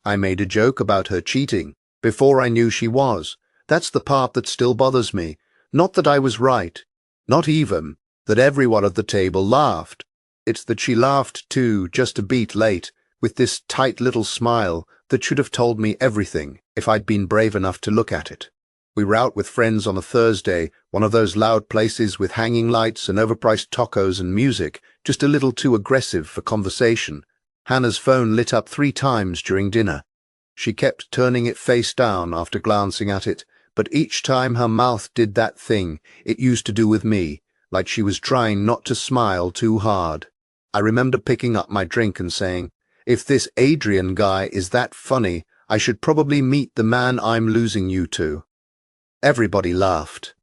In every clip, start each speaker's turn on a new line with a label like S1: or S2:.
S1: I made a joke about her cheating, before I knew she was. That's the part that still bothers me. Not that I was right. Not even that everyone at the table laughed. It's that she laughed too, just a beat late, with this tight little smile that should have told me everything if I'd been brave enough to look at it. We were out with friends on a Thursday, one of those loud places with hanging lights and overpriced tacos and music, just a little too aggressive for conversation. Hannah's phone lit up 3 times during dinner. She kept turning it face down after glancing at it, but each time her mouth did that thing it used to do with me, like she was trying not to smile too hard. I remember picking up my drink and saying, "If this Adrian guy is that funny, I should probably meet the man I'm losing you to." Everybody laughed.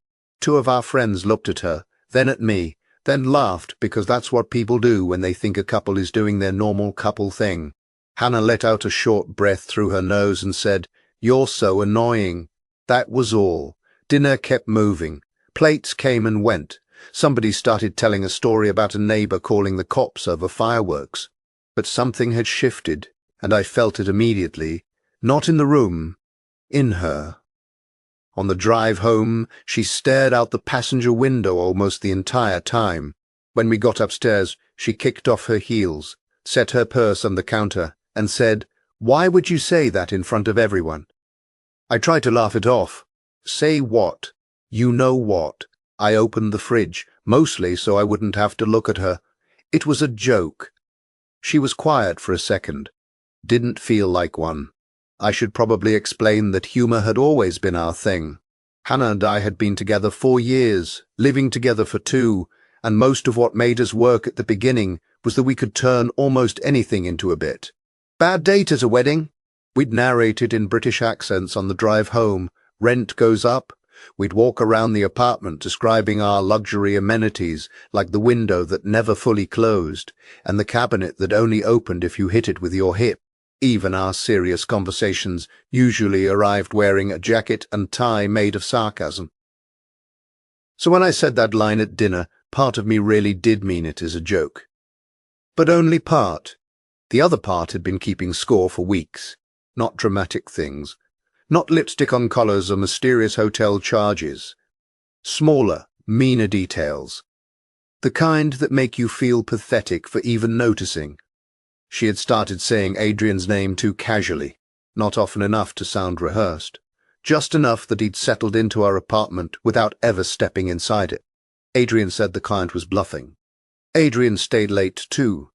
S1: 2 of our friends looked at her, then at me, then laughed because that's what people do when they think a couple is doing their normal couple thing. Hannah let out a short breath through her nose and said, "You're so annoying." That was all. Dinner kept moving. Plates came and went. Somebody started telling a story about a neighbor calling the cops over fireworks. But something had shifted, and I felt it immediately. Not in the room, in her. On the drive home, she stared out the passenger window almost the entire time. When we got upstairs, she kicked off her heels, set her purse on the counter, and said, "Why would you say that in front of everyone?" I tried to laugh it off. Say what? You know what? I opened the fridge, mostly so I wouldn't have to look at her. It was a joke. She was quiet for a second. Didn't feel like one. I should probably explain that humor had always been our thing. Hannah and I had been together 4 years, living together for 2, and most of what made us work at the beginning was that we could turn almost anything into a bit. "Bad date at a wedding?" We'd narrate it in British accents on the drive home. Rent goes up. We'd walk around the apartment describing our luxury amenities, like the window that never fully closed, and the cabinet that only opened if you hit it with your hip. Even our serious conversations usually arrived wearing a jacket and tie made of sarcasm. So when I said that line at dinner, part of me really did mean it as a joke. But only part. The other part had been keeping score for weeks. Not dramatic things. Not lipstick on collars or mysterious hotel charges. Smaller, meaner details. The kind that make you feel pathetic for even noticing. She had started saying Adrian's name too casually, not often enough to sound rehearsed, just enough that he'd settled into our apartment without ever stepping inside it. Adrian said the client was bluffing. Adrian stayed late too.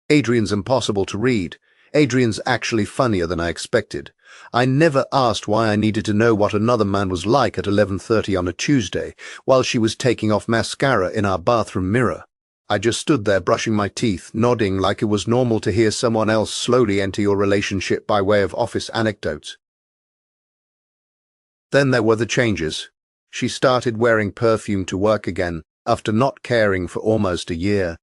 S1: Adrian's impossible to read. Adrian's actually funnier than I expected. I never asked why I needed to know what another man was like at 11:30 on a Tuesday, while she was taking off mascara in our bathroom mirror. I just stood there brushing my teeth, nodding like it was normal to hear someone else slowly enter your relationship by way of office anecdotes. Then there were the changes. She started wearing perfume to work again, after not caring for almost a year.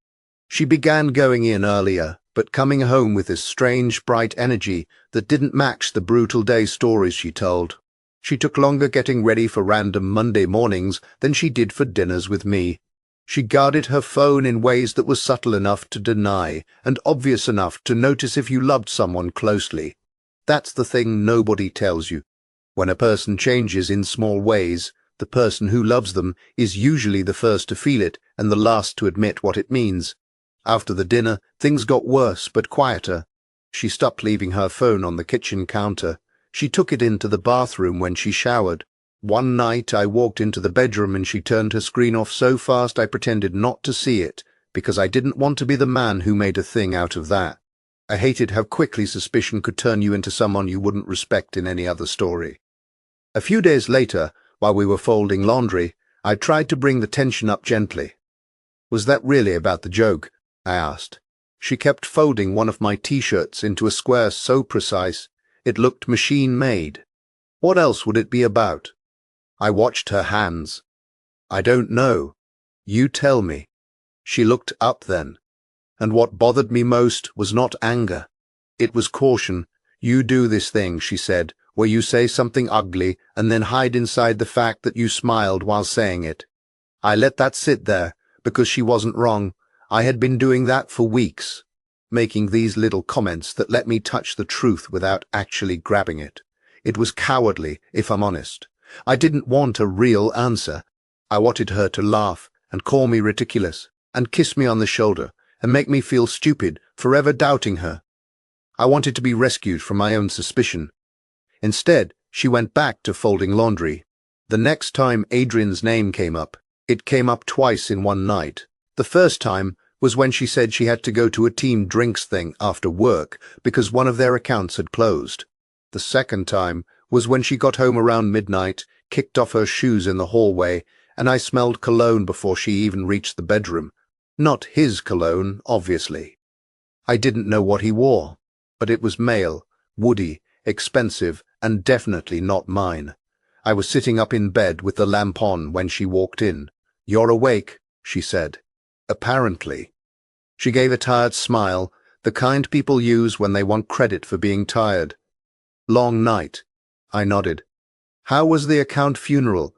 S1: She began going in earlier, but coming home with this strange, bright energy that didn't match the brutal day stories she told. She took longer getting ready for random Monday mornings than she did for dinners with me. She guarded her phone in ways that were subtle enough to deny and obvious enough to notice if you loved someone closely. That's the thing nobody tells you. When a person changes in small ways, the person who loves them is usually the first to feel it and the last to admit what it means. After the dinner, things got worse but quieter. She stopped leaving her phone on the kitchen counter. She took it into the bathroom when she showered. One night I walked into the bedroom and she turned her screen off so fast I pretended not to see it, because I didn't want to be the man who made a thing out of that. I hated how quickly suspicion could turn you into someone you wouldn't respect in any other story. A few days later, while we were folding laundry, I tried to bring the tension up gently. "Was that really about the joke?" I asked. She kept folding one of my t-shirts into a square so precise it looked machine-made. What else would it be about? I watched her hands. "I don't know. You tell me." She looked up then. And what bothered me most was not anger. It was caution. "You do this thing," she said, "where you say something ugly and then hide inside the fact that you smiled while saying it." I let that sit there, because she wasn't wrong. I had been doing that for weeks. making these little comments that let me touch the truth without actually grabbing it. It was cowardly, if I'm honest. I didn't want a real answer. I wanted her to laugh and call me ridiculous and kiss me on the shoulder and make me feel stupid for ever doubting her. I wanted to be rescued from my own suspicion. Instead, she went back to folding laundry. The next time Adrian's name came up, it came up twice in one night. The first time was when she said she had to go to a team drinks thing after work because one of their accounts had closed. The second time was when she got home around midnight, kicked off her shoes in the hallway, and I smelled cologne before she even reached the bedroom. Not his cologne, obviously. I didn't know what he wore, but it was male, woody, expensive, and definitely not mine. I was sitting up in bed with the lamp on when she walked in. "You're awake," she said. "Apparently." She gave a tired smile, the kind people use when they want credit for being tired. "Long night," I nodded. "How was the account funeral?"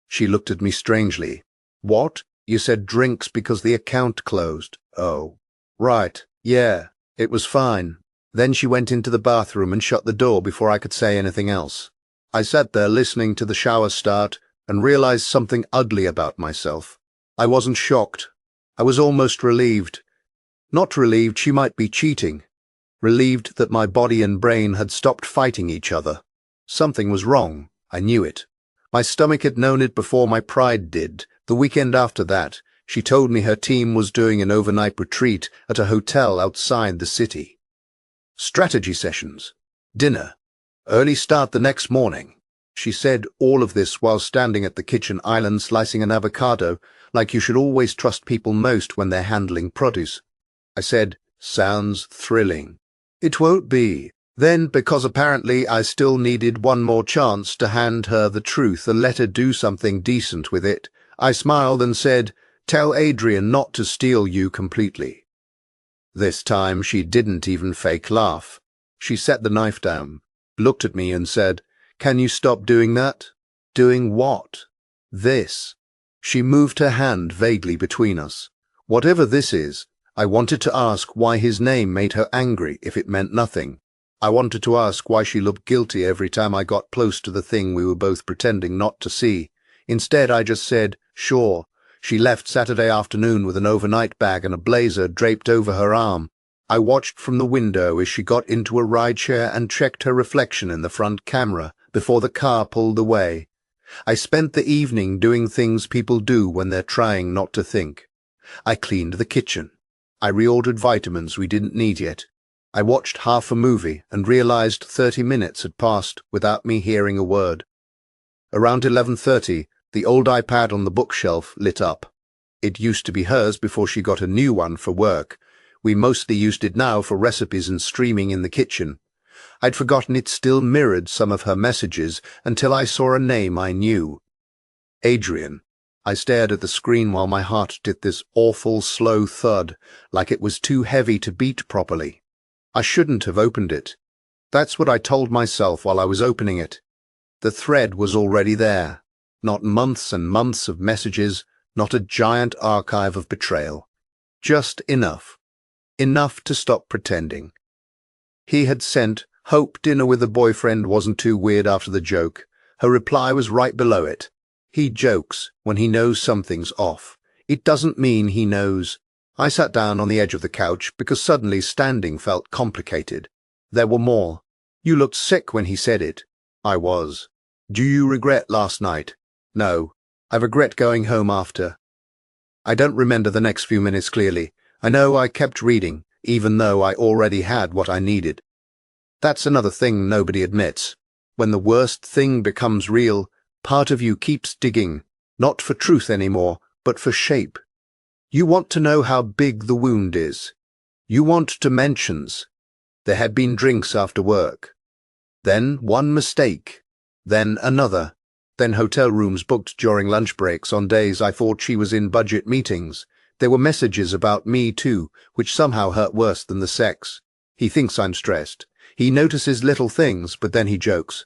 S1: She looked at me strangely. "What? You said drinks because the account closed." "Oh. Right. Yeah. It was fine." Then she went into the bathroom and shut the door before I could say anything else. I sat there listening to the shower start and realized something ugly about myself. I wasn't shocked. I was almost relieved. Not relieved she might be cheating. Relieved that my body and brain had stopped fighting each other. Something was wrong. I knew it. My stomach had known it before my pride did. The weekend after that, she told me her team was doing an overnight retreat at a hotel outside the city. Strategy sessions, dinner, early start the next morning. She said all of this while standing at the kitchen island slicing an avocado, like you should always trust people most when they're handling produce. I said, "Sounds thrilling." "It won't be." Then, because apparently I still needed one more chance to hand her the truth and let her do something decent with it, I smiled and said, "Tell Adrian not to steal you completely." This time she didn't even fake laugh. She set the knife down, looked at me and said, "Can you stop doing that?" "Doing what?" "This." She moved her hand vaguely between us. Whatever this is, I wanted to ask why his name made her angry if it meant nothing. I wanted to ask why she looked guilty every time I got close to the thing we were both pretending not to see. Instead, I just said, "Sure." She left Saturday afternoon with an overnight bag and a blazer draped over her arm. I watched from the window as she got into a rideshare and checked her reflection in the front camera before the car pulled away. I spent the evening doing things people do when they're trying not to think. I cleaned the kitchen. I reordered vitamins we didn't need yet. I watched half a movie and realized 30 minutes had passed without me hearing a word. Around 11:30, the old iPad on the bookshelf lit up. It used to be hers before she got a new one for work. We mostly used it now for recipes and streaming in the kitchen. I'd forgotten it still mirrored some of her messages until I saw a name I knew. Adrian. I stared at the screen while my heart did this awful slow thud, like it was too heavy to beat properly. I shouldn't have opened it. That's what I told myself while I was opening it. The thread was already there. Not months and months of messages, not a giant archive of betrayal. Just enough. Enough to stop pretending. He had sent, "Hope dinner with a boyfriend wasn't too weird after the joke." Her reply was right below it. He jokes when he knows something's off. It doesn't mean he knows. I sat down on the edge of the couch because suddenly standing felt complicated. There were more. "You looked sick when he said it." I was. "Do you regret last night?" "No. I regret going home after." I don't remember the next few minutes clearly. I know I kept reading, even though I already had what I needed. That's another thing nobody admits. When the worst thing becomes real, part of you keeps digging, not for truth anymore, but for shape. You want to know how big the wound is. You want dimensions. There had been drinks after work. Then one mistake. Then another. Then hotel rooms booked during lunch breaks on days I thought she was in budget meetings. There were messages about me too, which somehow hurt worse than the sex. He thinks I'm stressed. He notices little things, but then he jokes.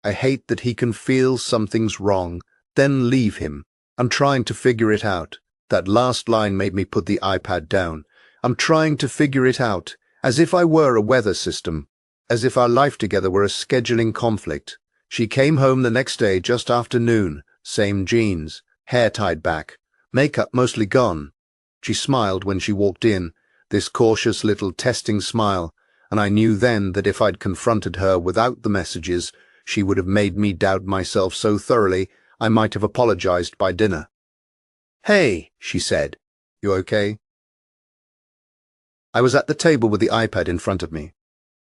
S1: I hate that he can feel something's wrong, then leave him. I'm trying to figure it out. That last line made me put the iPad down. I'm trying to figure it out, as if I were a weather system, as if our life together were a scheduling conflict. She came home the next day just after noon, same jeans, hair tied back, makeup mostly gone. She smiled when she walked in, this cautious little testing smile, and I knew then that if I'd confronted her without the messages, she would have made me doubt myself so thoroughly I might have apologized by dinner. "Hey," she said, "you okay?" I was at the table with the iPad in front of me.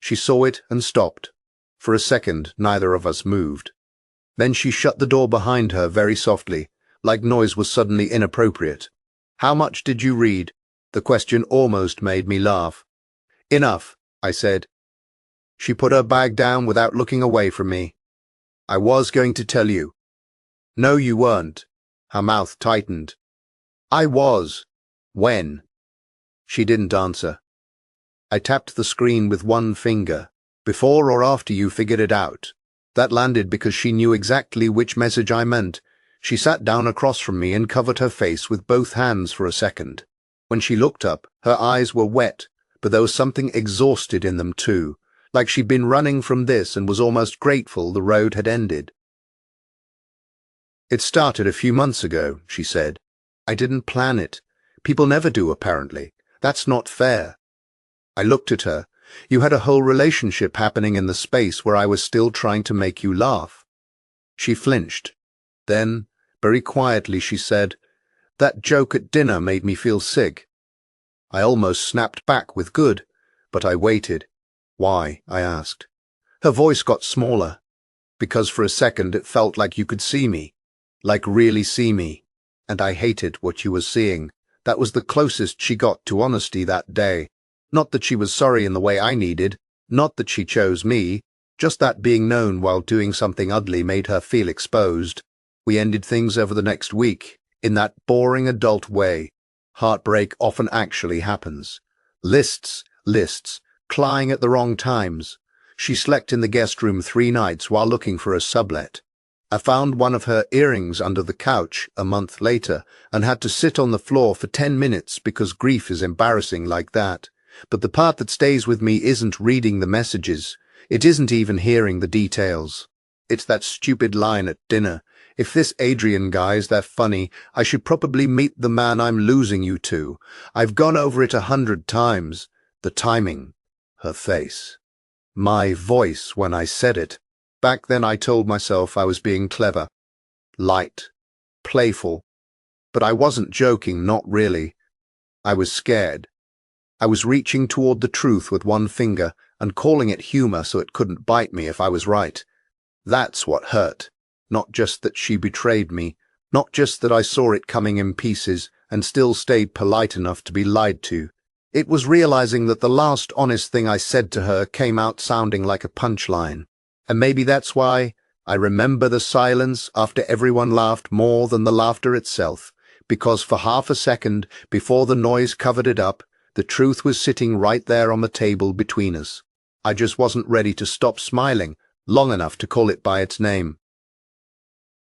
S1: She saw it and stopped. For a second, neither of us moved. Then she shut the door behind her very softly, like noise was suddenly inappropriate. "How much did you read?" The question almost made me laugh. "Enough," I said. She put her bag down without looking away from me. "I was going to tell you." "No, you weren't." Her mouth tightened. "I was." "When?" She didn't answer. I tapped the screen with one finger. "Before or after you figured it out?" That landed because she knew exactly which message I meant. She sat down across from me and covered her face with both hands for a second. When she looked up, her eyes were wet, but there was something exhausted in them too, like she'd been running from this and was almost grateful the road had ended. "It started a few months ago," she said. "I didn't plan it. People never do, apparently. That's not fair." I looked at her. "You had a whole relationship happening in the space where I was still trying to make you laugh." She flinched. Then, very quietly, she said, "That joke at dinner made me feel sick." I almost snapped back with good, but I waited. "Why?" I asked. Her voice got smaller. "Because for a second it felt like you could see me. Like really see me. And I hated what you were seeing." That was the closest she got to honesty that day. Not that she was sorry in the way I needed, not that she chose me, just that being known while doing something ugly made her feel exposed. We ended things over the next week, in that boring adult way. Heartbreak often actually happens. Lists, crying at the wrong times. She slept in the guest room 3 nights while looking for a sublet. I found one of her earrings under the couch a month later and had to sit on the floor for 10 minutes because grief is embarrassing like that. But the part that stays with me isn't reading the messages. It isn't even hearing the details. It's that stupid line at dinner. "If this Adrian guy's that funny, I should probably meet the man I'm losing you to. I've gone over it 100 times. The timing." Her face. My voice when I said it. Back then I told myself I was being clever, light, playful. But I wasn't joking, not really. I was scared. I was reaching toward the truth with one finger and calling it humor so it couldn't bite me if I was right. That's what hurt. Not just that she betrayed me, not just that I saw it coming in pieces and still stayed polite enough to be lied to. It was realizing that the last honest thing I said to her came out sounding like a punchline. And maybe that's why I remember the silence after everyone laughed more than the laughter itself, because for half a second, before the noise covered it up, the truth was sitting right there on the table between us. I just wasn't ready to stop smiling long enough to call it by its name.